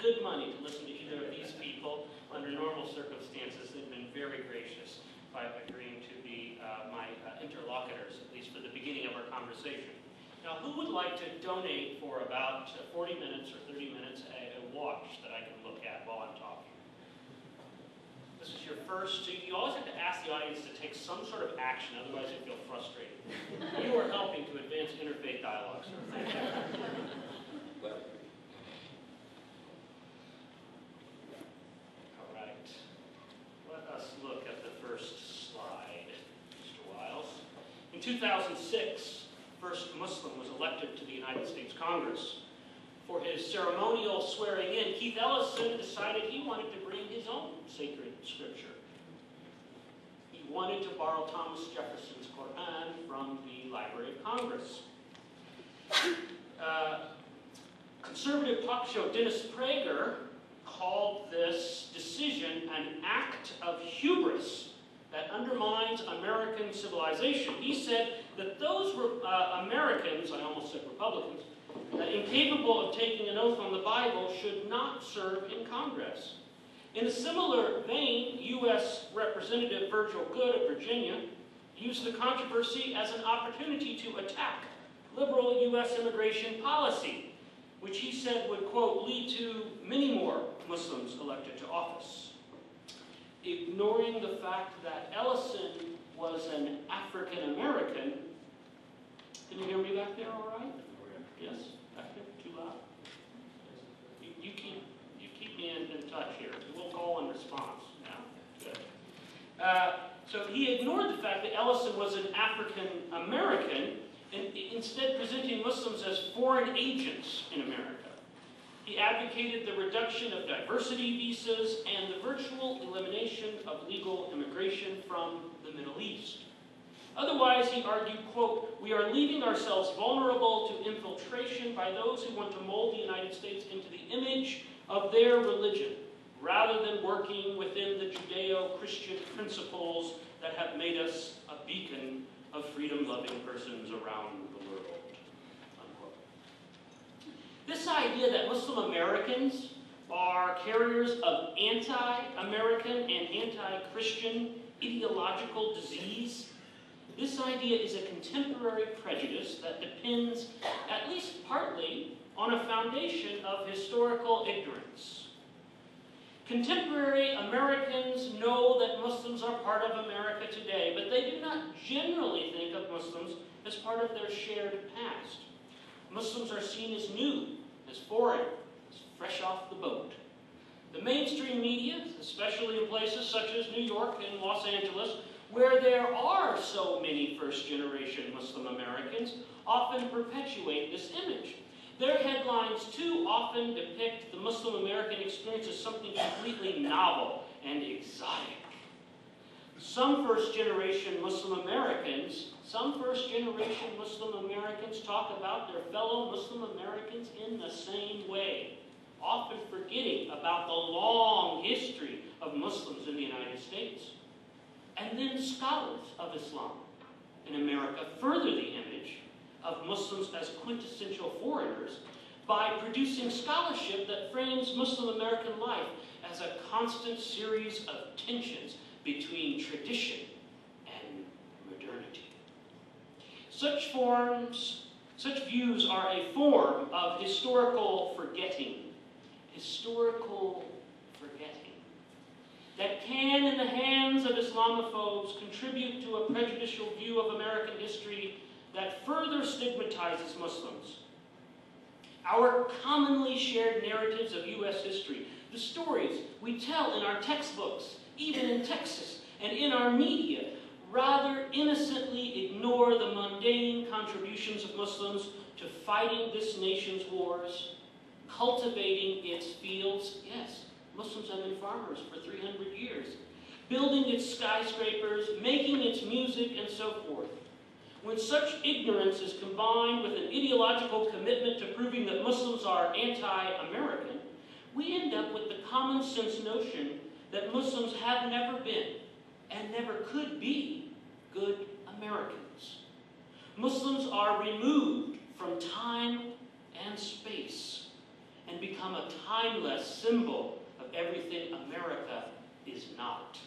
good money to listen to either of these people. Under normal circumstances, they've been very gracious by agreeing to be my interlocutors, at least for the beginning of our conversation. Now, who would like to donate for about 40 minutes or 30 minutes a watch that I can look at while I'm talking? This is your first. You always have to ask the audience to take some sort of action, otherwise you feel frustrated. You are helping to advance interfaith dialogue, so thank you. All right. Let us look at the first slide, Mr. Wiles. In 2006, first Muslim was elected to the United States Congress. For his ceremonial swearing in, Keith Ellison decided he wanted to bring his own sacred scripture. He wanted to borrow Thomas Jefferson's Quran from the Library of Congress. Conservative talk show Dennis Prager called this decision an act of hubris that undermines American civilization. He said that those Americans, I almost said Republicans, incapable of taking an oath on the Bible should not serve in Congress. In a similar vein, U.S. Representative Virgil Good of Virginia used the controversy as an opportunity to attack liberal U.S. immigration policy, which he said would, quote, lead to many more Muslims elected to office. Ignoring the fact that Ellison was an African American. Can you hear me back there all right? Yes? Back there? Too loud? You keep me in touch here. We'll call in response now. Good. So he ignored the fact that Ellison was an African American and instead presenting Muslims as foreign agents in America. He advocated the reduction of diversity visas and the virtual elimination of legal immigration from the Middle East. Otherwise, he argued, quote, we are leaving ourselves vulnerable to infiltration by those who want to mold the United States into the image of their religion, rather than working within the Judeo-Christian principles that have made us a beacon of freedom-loving persons around the world. Unquote. This idea that Muslim Americans are carriers of anti-American and anti-Christian ideological disease, this idea is a contemporary prejudice that depends, at least partly, on a foundation of historical ignorance. Contemporary Americans know that Muslims are part of America today, but they do not generally think of Muslims as part of their shared past. Muslims are seen as new, as foreign, as fresh off the boat. The mainstream media, especially in places such as New York and Los Angeles, where there are so many first-generation Muslim Americans, often perpetuate this image. Their headlines too often depict the Muslim American experience as something completely novel and exotic. Some first-generation Muslim Americans talk about their fellow Muslim Americans in the same way, often forgetting about the long history of Muslims in the United States. And then scholars of Islam in America further the image of Muslims as quintessential foreigners by producing scholarship that frames Muslim American life as a constant series of tensions between tradition and modernity. Such views are a form of historical forgetting. That can, in the hands of Islamophobes, contribute to a prejudicial view of American history that further stigmatizes Muslims. Our commonly shared narratives of U.S. history, the stories we tell in our textbooks, even in Texas, and in our media, rather innocently ignore the mundane contributions of Muslims to fighting this nation's wars, cultivating its fields. Yes, Muslims have been farmers for 300 years, building its skyscrapers, making its music, and so forth. When such ignorance is combined with an ideological commitment to proving that Muslims are anti-American, we end up with the common sense notion that Muslims have never been and never could be good Americans. Muslims are removed from time and space and become a timeless symbol of everything America is not.